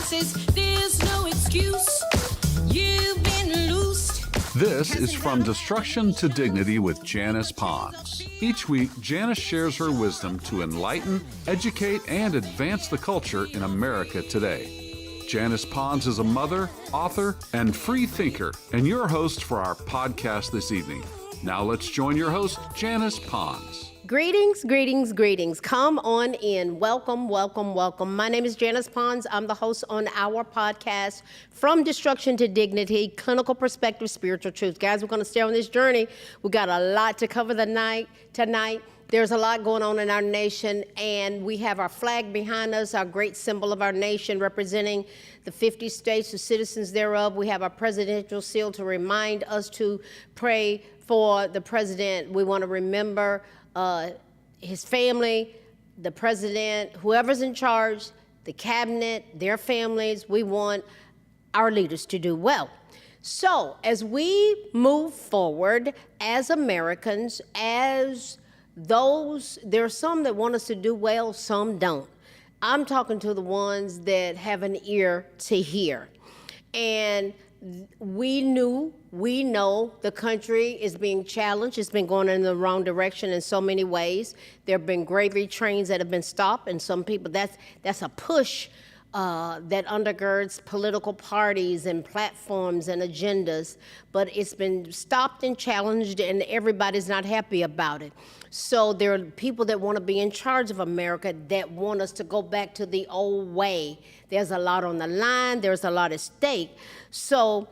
consequences. There's no excuse. You've been loosed. This is From Destruction to Dignity with Janice Pons. Each week, Janice shares her wisdom to enlighten, educate, and advance the culture in America today. Janice Pons is a mother, author, and free thinker, and your host for our podcast this evening. Now let's join your host, Janice Pons. Greetings, greetings, greetings. Come on in. Welcome, welcome, welcome. My name is Janice Pons. I'm the host on our podcast, From Destruction to Dignity, Clinical Perspective, Spiritual Truth. Guys, we're going to stay on this journey. We got a lot to cover tonight. There's a lot going on in our nation, and we have our flag behind us, our great symbol of our nation, representing the 50 states, the citizens thereof. We have our presidential seal to remind us to pray for the president. We want to remember his family, the president, whoever's in charge, the cabinet, their families. We want our leaders to do well. So as we move forward as Americans, as those, there are some that want us to do well, some don't. I'm talking to the ones that have an ear to hear. And we know the country is being challenged. It's been going in the wrong direction in so many ways. There have been gravy trains that have been stopped, and some people, that's a push that undergirds political parties and platforms and agendas, but it's been stopped and challenged, and everybody's not happy about it. So there are people that want to be in charge of America that want us to go back to the old way. There's a lot on the line. There's a lot at stake. So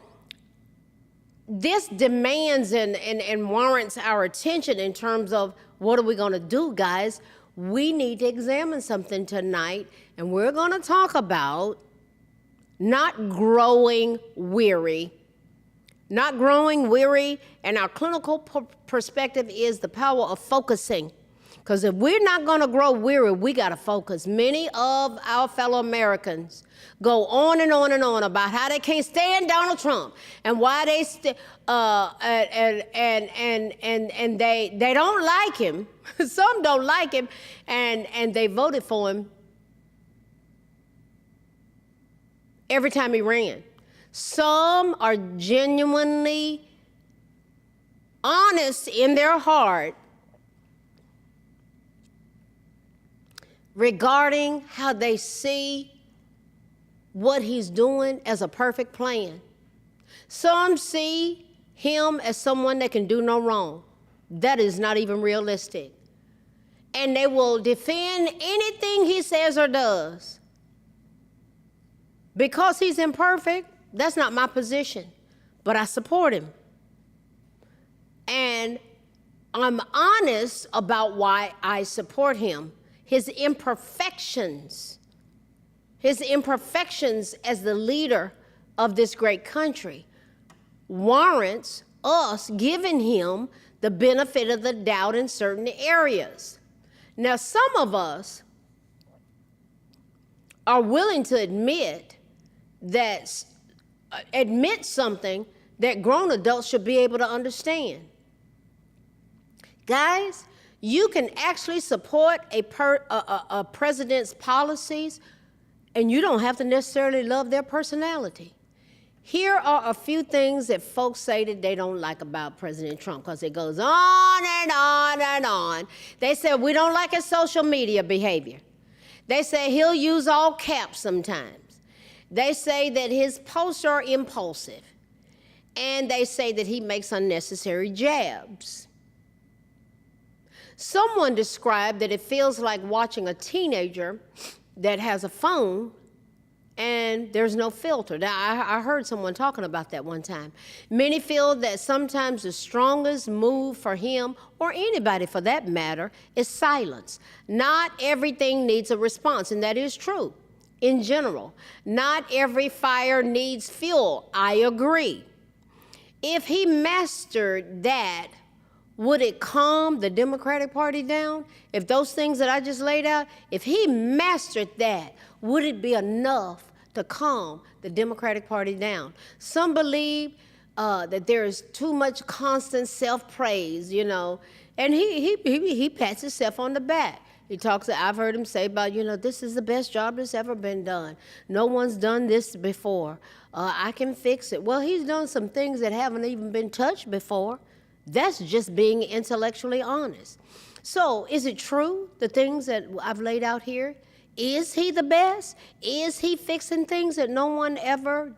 this demands and warrants our attention in terms of what are we going to do, guys? We need to examine something tonight, and we're going to talk about not growing weary. Not growing weary, and our clinical perspective is the power of focusing. Because if we're not going to grow weary, we got to focus. Many of our fellow Americans go on and on and on about how they can't stand Donald Trump and why they they don't like him. Some don't like him, and they voted for him every time he ran. Some are genuinely honest in their heart regarding how they see what he's doing as a perfect plan. Some see him as someone that can do no wrong. That is not even realistic. And they will defend anything he says or does. Because he's imperfect, that's not my position, but I support him. And I'm honest about why I support him. His imperfections as the leader of this great country warrants us giving him the benefit of the doubt in certain areas. Now, some of us are willing to admit something that grown adults should be able to understand. Guys, you can actually support a president's policies, and you don't have to necessarily love their personality. Here are a few things that folks say that they don't like about President Trump, because it goes on and on and on. They say, we don't like his social media behavior. They say he'll use all caps sometimes. They say that his posts are impulsive. And they say that he makes unnecessary jabs. Someone described that it feels like watching a teenager that has a phone and there's no filter. Now, I heard someone talking about that one time. Many feel that sometimes the strongest move for him, or anybody for that matter, is silence. Not everything needs a response, and that is true in general. Not every fire needs fuel. I agree. If he mastered that, would it calm the Democratic Party down? If those things that I just laid out, if he mastered that, would it be enough to calm the Democratic Party down? Some believe that there is too much constant self-praise, and he pats himself on the back. He talks, I've heard him say about, this is the best job that's ever been done. No one's done this before. I can fix it. Well, he's done some things that haven't even been touched before. That's just being intellectually honest. So is it true, the things that I've laid out here? Is he the best? Is he fixing things that no one ever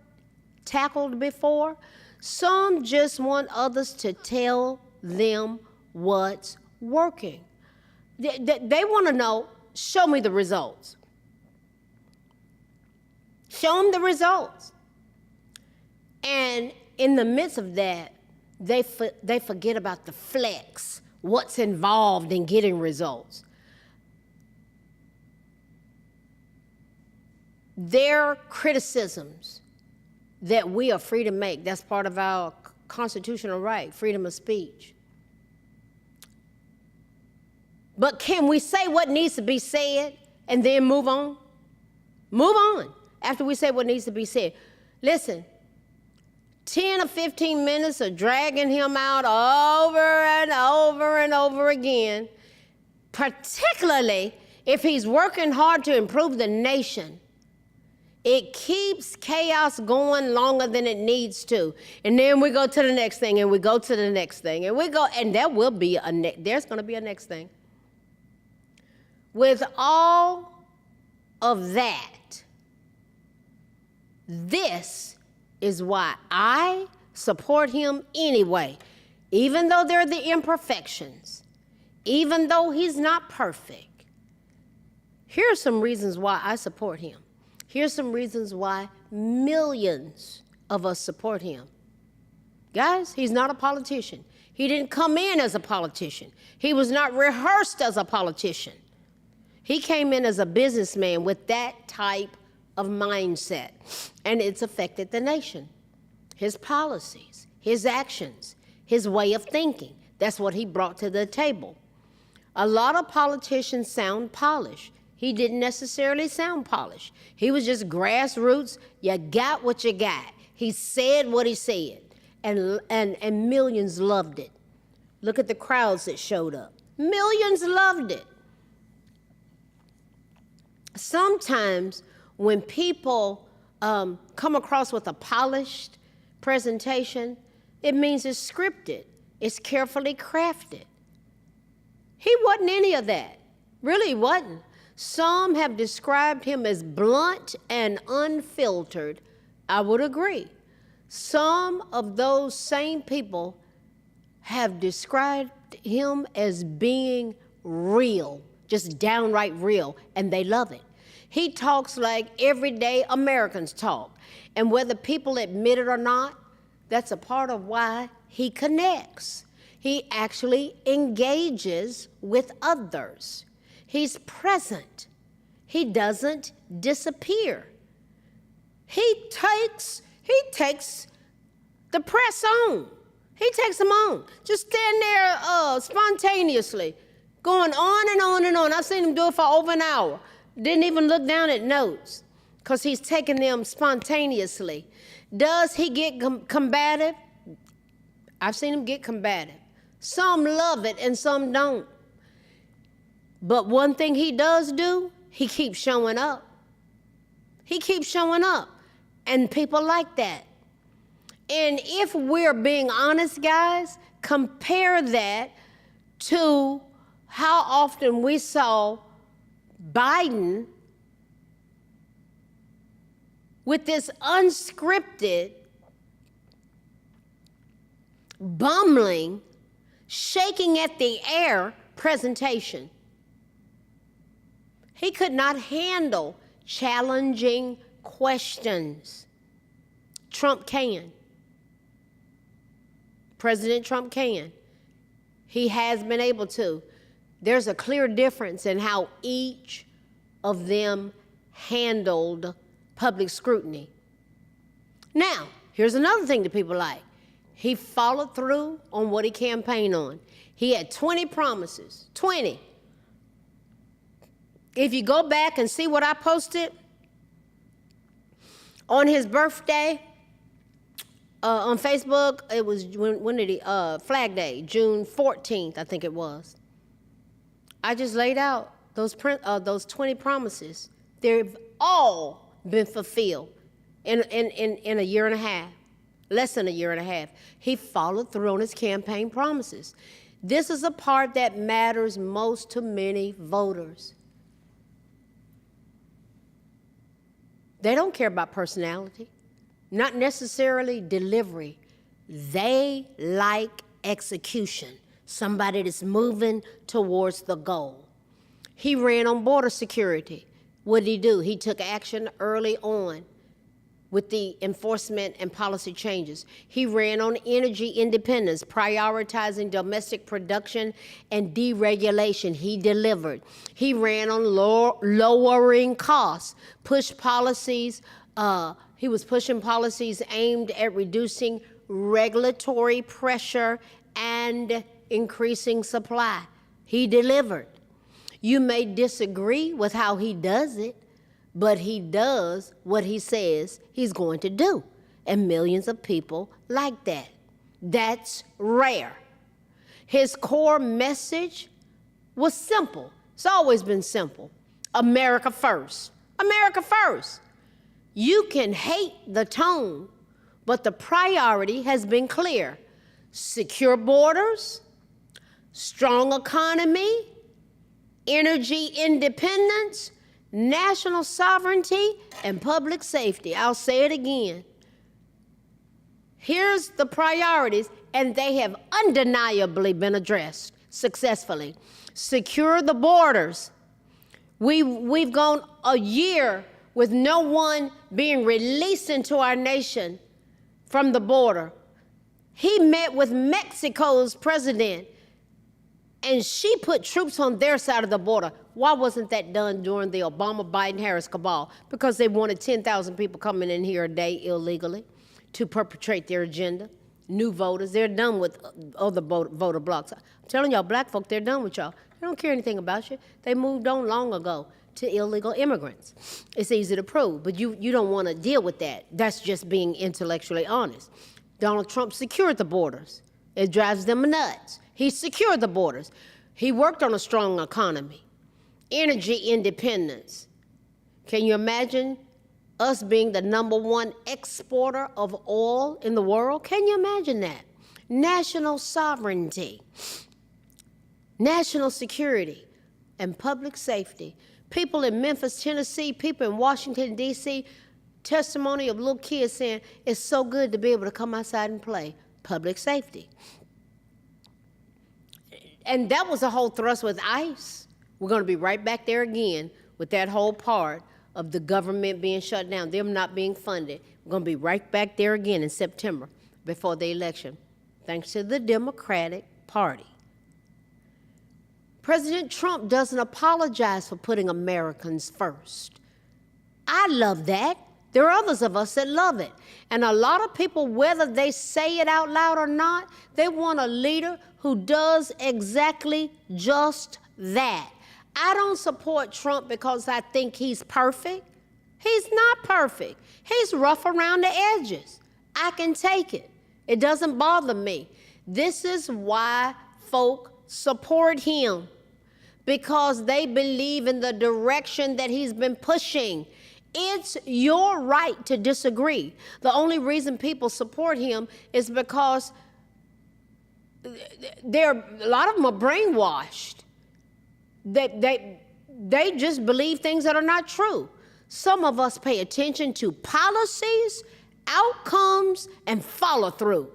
tackled before? Some just want others to tell them what's working. They want to know, show me the results. Show them the results. And in the midst of that, they forget about the flex, what's involved in getting results. Their criticisms that we are free to make, that's part of our constitutional right, freedom of speech. But can we say what needs to be said and then move on? Move on after we say what needs to be said. Listen, 10 or 15 minutes of dragging him out over and over and over again, particularly if he's working hard to improve the nation, it keeps chaos going longer than it needs to. And then we go to the next thing, and we go to the next thing, and we go, and there will be there's going to be a next thing. With all of that, this is why I support him anyway, even though there are the imperfections, even though he's not perfect. Here are some reasons why I support him. Here's some reasons why millions of us support him. Guys, he's not a politician. He didn't come in as a politician. He was not rehearsed as a politician. He came in as a businessman with that type of mindset, and it's affected the nation. His policies, his actions, his way of thinking, that's what he brought to the table. A lot of politicians sound polished. He didn't necessarily sound polished. He was just grassroots. You got what you got. He said what he said, and millions loved it. Look at the crowds that showed up. Millions loved it. Sometimes when people come across with a polished presentation, it means it's scripted. It's carefully crafted. He wasn't any of that. Really, he wasn't. Some have described him as blunt and unfiltered. I would agree. Some of those same people have described him as being real, just downright real, and they love it. He talks like everyday Americans talk, and whether people admit it or not, that's a part of why he connects. He actually engages with others. He's present. He doesn't disappear. He takes the press on. He takes them on. Just stand there spontaneously, going on and on and on. I've seen him do it for over an hour. Didn't even look down at notes because he's taking them spontaneously. Does he get combative? I've seen him get combative. Some love it and some don't. But one thing he does do, he keeps showing up. He keeps showing up, and people like that. And if we're being honest, guys, compare that to how often we saw Biden with this unscripted, bumbling, shaking at the air presentation. He could not handle challenging questions. Trump can. President Trump can. He has been able to. There's a clear difference in how each of them handled public scrutiny. Now, here's another thing that people like. He followed through on what he campaigned on. He had 20 promises, 20. If you go back and see what I posted on his birthday on Facebook, it was, when did he, Flag Day, June 14th, I think it was. I just laid out those 20 promises, they've all been fulfilled in a year and a half, less than a year and a half. He followed through on his campaign promises. This is a part that matters most to many voters. They don't care about personality, not necessarily delivery. They like execution, somebody that's moving towards the goal. He ran on border security. What did he do? He took action early on with the enforcement and policy changes. He ran on energy independence, prioritizing domestic production and deregulation. He delivered. He ran on lowering costs, pushed policies. He was pushing policies aimed at reducing regulatory pressure and increasing supply. He delivered. You may disagree with how he does it, but he does what he says he's going to do. And millions of people like that. That's rare. His core message was simple. It's always been simple. America first. America first. You can hate the tone, but the priority has been clear. Secure borders, strong economy, energy independence, national sovereignty, and public safety. I'll say it again. Here's the priorities, and they have undeniably been addressed successfully. Secure the borders. We've gone a year with no one being released into our nation from the border. He met with Mexico's president, and she put troops on their side of the border. Why wasn't that done during the Obama, Biden, Harris cabal? Because they wanted 10,000 people coming in here a day illegally to perpetrate their agenda. New voters, they're done with other voter blocks. I'm telling y'all, black folk, they're done with y'all. They don't care anything about you. They moved on long ago to illegal immigrants. It's easy to prove, but you don't want to deal with that. That's just being intellectually honest. Donald Trump secured the borders. It drives them nuts. He secured the borders. He worked on a strong economy, energy independence. Can you imagine us being the #1 exporter of oil in the world? Can you imagine that? National sovereignty, national security, and public safety. People in Memphis, Tennessee, people in Washington, D.C., testimony of little kids saying, it's so good to be able to come outside and play. Public safety. And that was the whole thrust with ICE. We're going to be right back there again with that whole part of the government being shut down, them not being funded. We're going to be right back there again in September before the election, thanks to the Democratic Party. President Trump doesn't apologize for putting Americans first. I love that. There are others of us that love it. And a lot of people, whether they say it out loud or not, they want a leader who does exactly just that. I don't support Trump because I think he's perfect. He's not perfect. He's rough around the edges. I can take it. It doesn't bother me. This is why folk support him, because they believe in the direction that he's been pushing. It's your right to disagree. The only reason people support him is because a lot of them are brainwashed. They just believe things that are not true. Some of us pay attention to policies, outcomes, and follow through.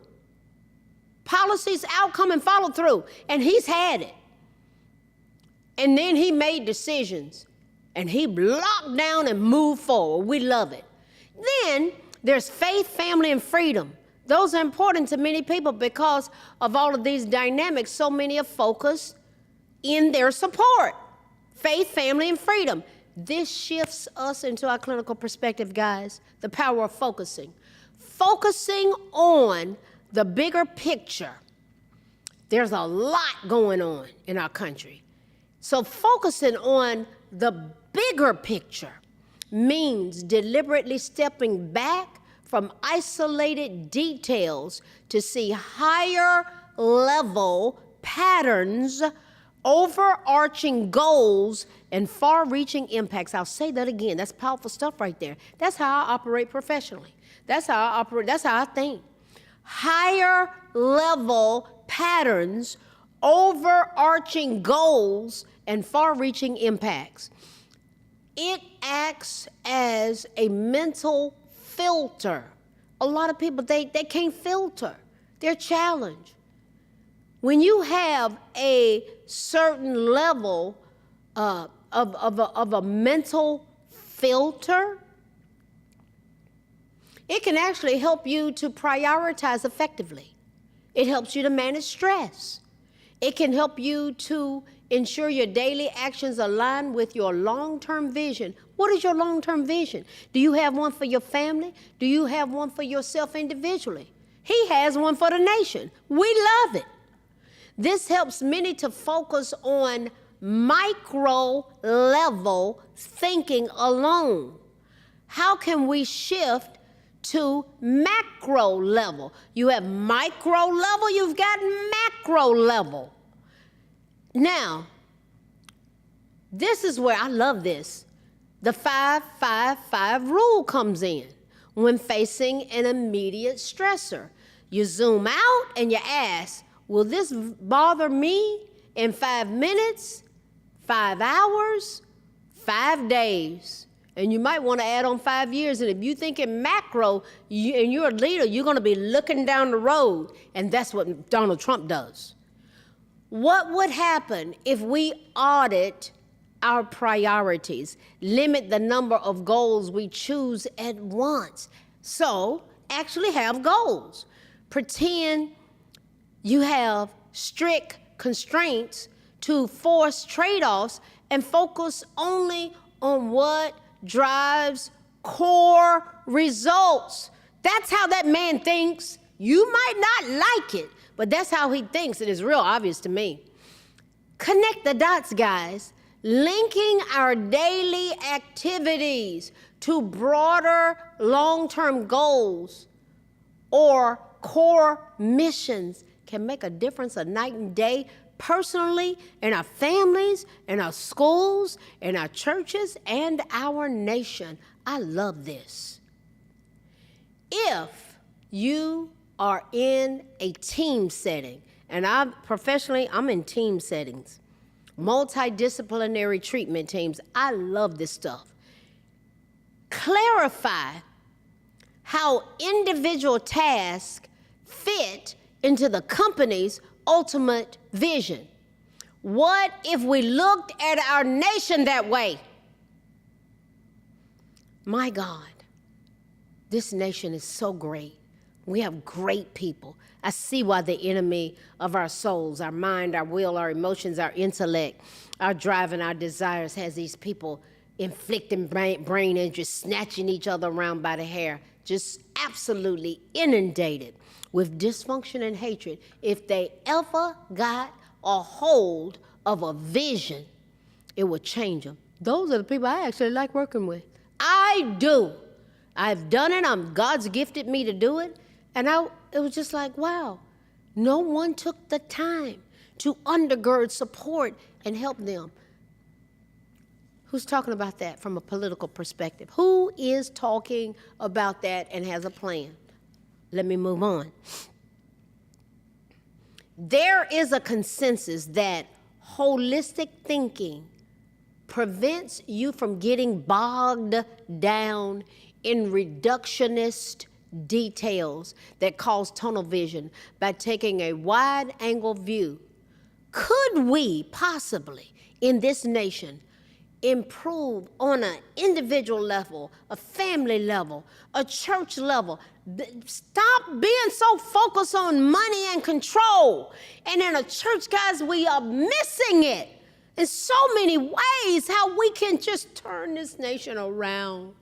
Policies, outcome, and follow through. And he's had it. And then he made decisions. And he locked down and moved forward. We love it. Then there's faith, family, and freedom. Those are important to many people because of all of these dynamics. So many are focused in their support. Faith, family, and freedom. This shifts us into our clinical perspective, guys. The power of focusing. Focusing on the bigger picture. There's a lot going on in our country. So focusing on the bigger picture means deliberately stepping back from isolated details to see higher level patterns overarching goals and far-reaching impacts. I'll say that again. That's powerful stuff right there. That's how I operate professionally. That's how I operate. That's how I think. Higher level patterns, overarching goals, and far-reaching impacts. It acts as a mental filter. A lot of people, they can't filter. They're challenged. When you have a certain level of a mental filter, it can actually help you to prioritize effectively. It helps you to manage stress. It can help you to ensure your daily actions align with your long-term vision. What is your long-term vision? Do you have one for your family? Do you have one for yourself individually? He has one for the nation. We love it. This helps many to focus on micro-level thinking alone. How can we shift to macro level? You have micro level, you've got macro level. Now, this is where I love this. The 5-5-5 rule comes in when facing an immediate stressor. You zoom out and you ask, will this bother me in 5 minutes, 5 hours, 5 days? And you might want to add on 5 years. And if you think in macro, and you're a leader, you're going to be looking down the road. And that's what Donald Trump does. What would happen if we audit our priorities, limit the number of goals we choose at once? So actually have goals. Pretend you have strict constraints to force trade-offs and focus only on what drives core results. That's how that man thinks. You might not like it, but that's how he thinks. It is real obvious to me. Connect the dots, guys. Linking our daily activities to broader long-term goals or core missions can make a difference of night and day, personally, in our families, in our schools, in our churches, and our nation. I love this. If you are in a team setting, and I'm in team settings, multidisciplinary treatment teams, I love this stuff. Clarify how individual tasks fit into the company's ultimate vision. What if we looked at our nation that way? My God, this nation is so great. We have great people. I see why the enemy of our souls, our mind, our will, our emotions, our intellect, our drive, and our desires has these people inflicting brain injuries, snatching each other around by the hair, just absolutely inundated with dysfunction and hatred. If they ever got a hold of a vision, it would change them. Those are the people I actually like working with. I do. I've done it. God's gifted me to do it. And it was just like, wow, no one took the time to undergird, support, and help them. Who's talking about that from a political perspective? Who is talking about that and has a plan? Let me move on. There is a consensus that holistic thinking prevents you from getting bogged down in reductionist details that cause tunnel vision by taking a wide-angle view. Could we possibly, in this nation, improve on an individual level, a family level, a church level? Stop being so focused on money and control. And in a church, guys, we are missing it in so many ways, how we can just turn this nation around.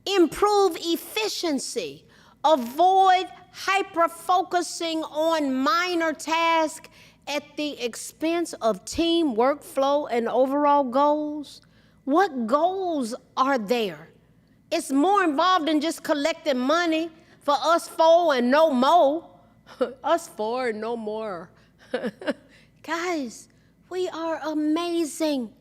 Improve efficiency. Avoid hyper-focusing on minor tasks at the expense of team workflow and overall goals. What goals are there? It's more involved than just collecting money for us four and no more. Us four and no more. Guys, we are amazing.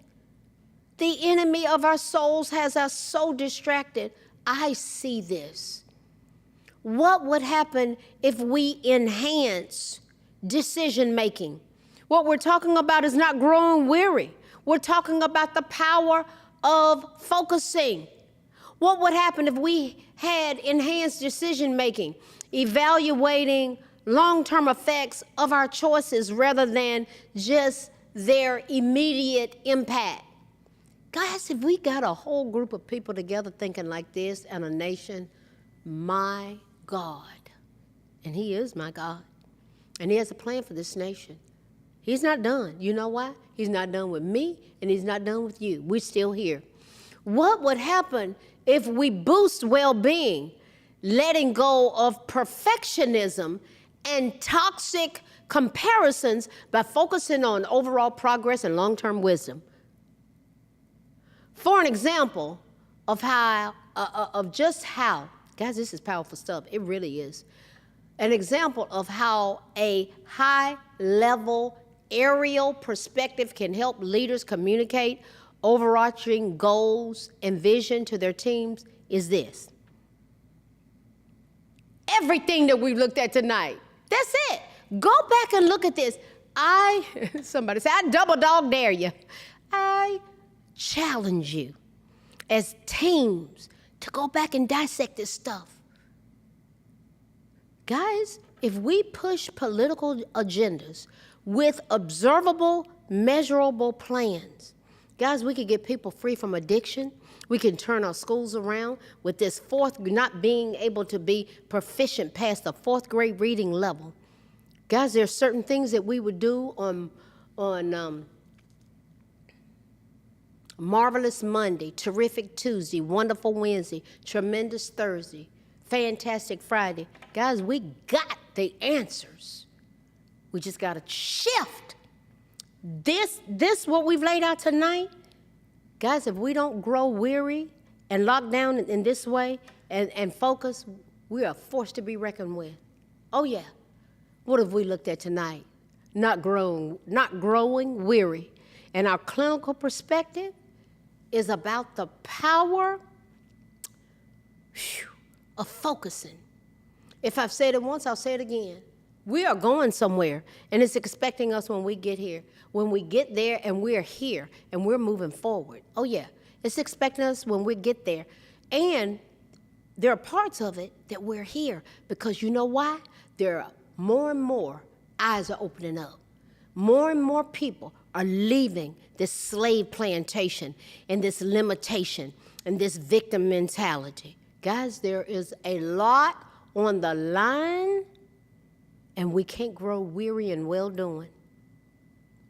The enemy of our souls has us so distracted. I see this. What would happen if we enhance decision making? What we're talking about is not growing weary. We're talking about the power of focusing. What would happen if we had enhanced decision making, evaluating long-term effects of our choices rather than just their immediate impact? Guys, if we got a whole group of people together thinking like this and a nation, my God, and He is my God, and He has a plan for this nation. He's not done. You know why? He's not done with me, and He's not done with you. We're still here. What would happen if we boost well-being, letting go of perfectionism and toxic comparisons by focusing on overall progress and long-term wisdom? For an example of just how, guys, this is powerful stuff. It really is. An example of how a high-level aerial perspective can help leaders communicate overarching goals and vision to their teams is this. Everything that we've looked at tonight, that's it. Go back and look at this. Somebody say, I double dog dare you. I challenge you as teams to go back and dissect this stuff. Guys, if we push political agendas with observable, measurable plans, guys, we could get people free from addiction. We can turn our schools around with this not being able to be proficient past the 4th grade reading level. Guys, there are certain things that we would do on Marvelous Monday, Terrific Tuesday, Wonderful Wednesday, Tremendous Thursday, Fantastic Friday. Guys, we got the answers. We just got to shift. This what we've laid out tonight, guys, if we don't grow weary and lock down in this way and focus, we are forced to be reckoned with. Oh yeah. What have we looked at tonight? Not growing weary. And our clinical perspective is about the power of focusing. If I've said it once, I'll say it again. We are going somewhere, and it's expecting us when we get here. When we get there and we're here and we're moving forward. Oh yeah, it's expecting us when we get there. And there are parts of it that we're here because you know why? There are more and more eyes are opening up. More and more people are leaving this slave plantation and this limitation and this victim mentality. Guys, there is a lot on the line, and we can't grow weary in well-doing.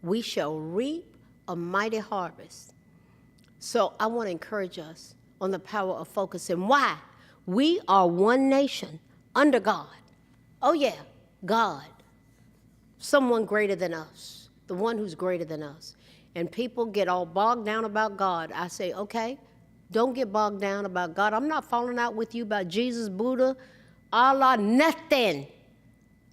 We shall reap a mighty harvest. So I want to encourage us on the power of focusing. Why? We are one nation under God. Oh yeah, God. Someone greater than us, the one who's greater than us. And people get all bogged down about God. I say, okay, don't get bogged down about God. I'm not falling out with you about Jesus, Buddha, Allah, nothing.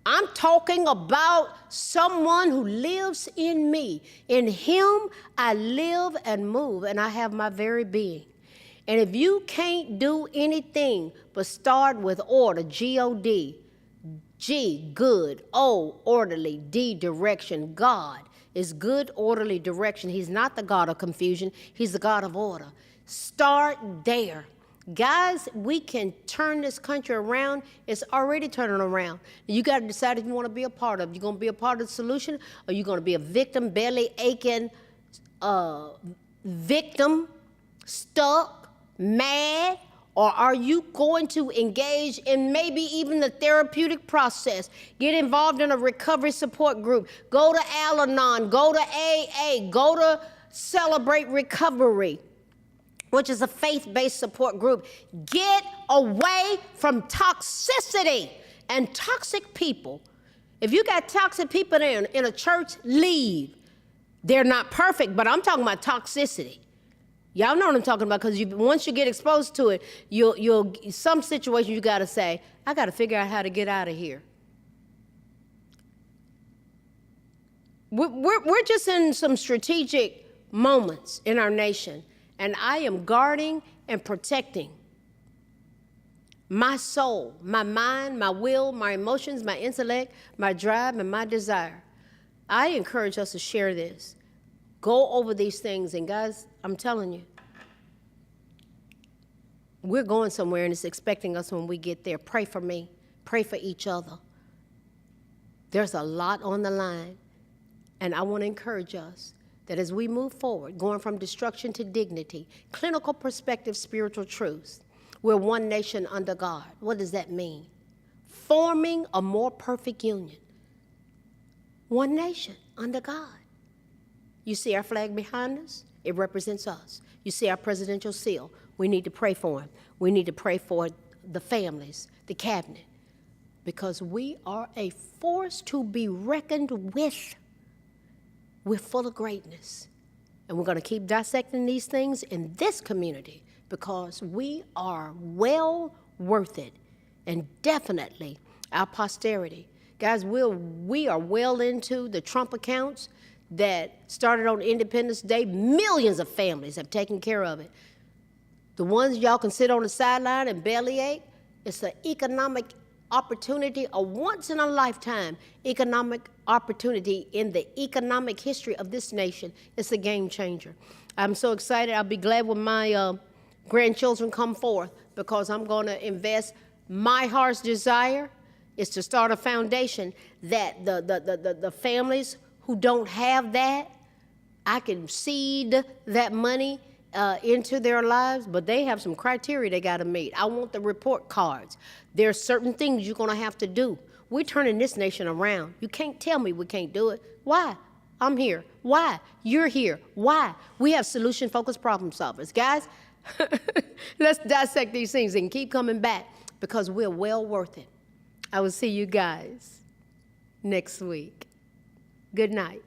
I'm talking about someone who lives in me. In Him, I live and move, and I have my very being. And if you can't do anything but start with order, G-O-D, G, good, O, orderly, D, direction. God is good, orderly direction. He's not the God of confusion. He's the God of order. Start there. Guys, we can turn this country around. It's already turning around. You got to decide if you want to be a part of it. You're going to be a part of the solution, or you're going to be a victim, belly aching, victim, stuck, mad, or are you going to engage in maybe even the therapeutic process? Get involved in a recovery support group. Go to Al-Anon, go to AA, go to Celebrate Recovery, which is a faith-based support group. Get away from toxicity and toxic people. If you got toxic people in a church, leave. They're not perfect, but I'm talking about toxicity. Y'all know what I'm talking about, because once you get exposed to it, you'll some situations you got to say, I got to figure out how to get out of here. we're just in some strategic moments in our nation, and I am guarding and protecting my soul, my mind, my will, my emotions, my intellect, my drive, and my desire. I encourage us to share this. Go over these things, and guys, I'm telling you, we're going somewhere, and it's expecting us when we get there. Pray for me. Pray for each other. There's a lot on the line, and I want to encourage us that as we move forward, going from destruction to dignity, clinical perspective, spiritual truths, we're one nation under God. What does that mean? Forming a more perfect union. One nation under God. You see our flag behind us? It represents us. You see our presidential seal? We need to pray for him. We need to pray for the families, the cabinet, because we are a force to be reckoned with. We're full of greatness. And we're going to keep dissecting these things in this community because we are well worth it. And definitely our posterity. Guys, we are well into the Trump accounts that started on Independence Day. Millions of families have taken care of it. The ones y'all can sit on the sideline and bellyache, it's an economic opportunity, a once-in-a-lifetime economic opportunity in the economic history of this nation. It's a game changer. I'm so excited. I'll be glad when my grandchildren come forth because I'm going to invest. My heart's desire is to start a foundation that the families who don't have that, I can seed that money into their lives, but they have some criteria they got to meet. I want the report cards. There's certain things you're going to have to do. We're turning this nation around. You can't tell me we can't do it. Why? I'm here. Why? You're here. Why? We have solution-focused problem solvers. Guys, let's dissect these things and keep coming back because we're well worth it. I will see you guys next week. Good night.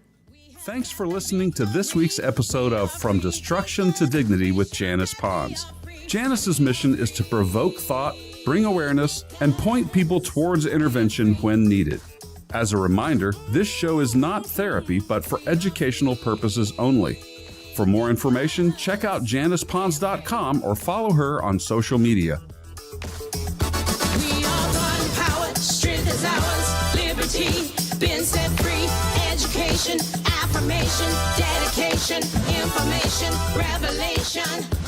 Thanks for listening to this week's episode of From Destruction to Dignity with Janice Pons. Janice's mission is to provoke thought, bring awareness, and point people towards intervention when needed. As a reminder, this show is not therapy, but for educational purposes only. For more information, check out JanicePons.com or follow her on social media. We are one power, strength is ours, liberty, been set free, education, affirmation, dedication, information, revelation.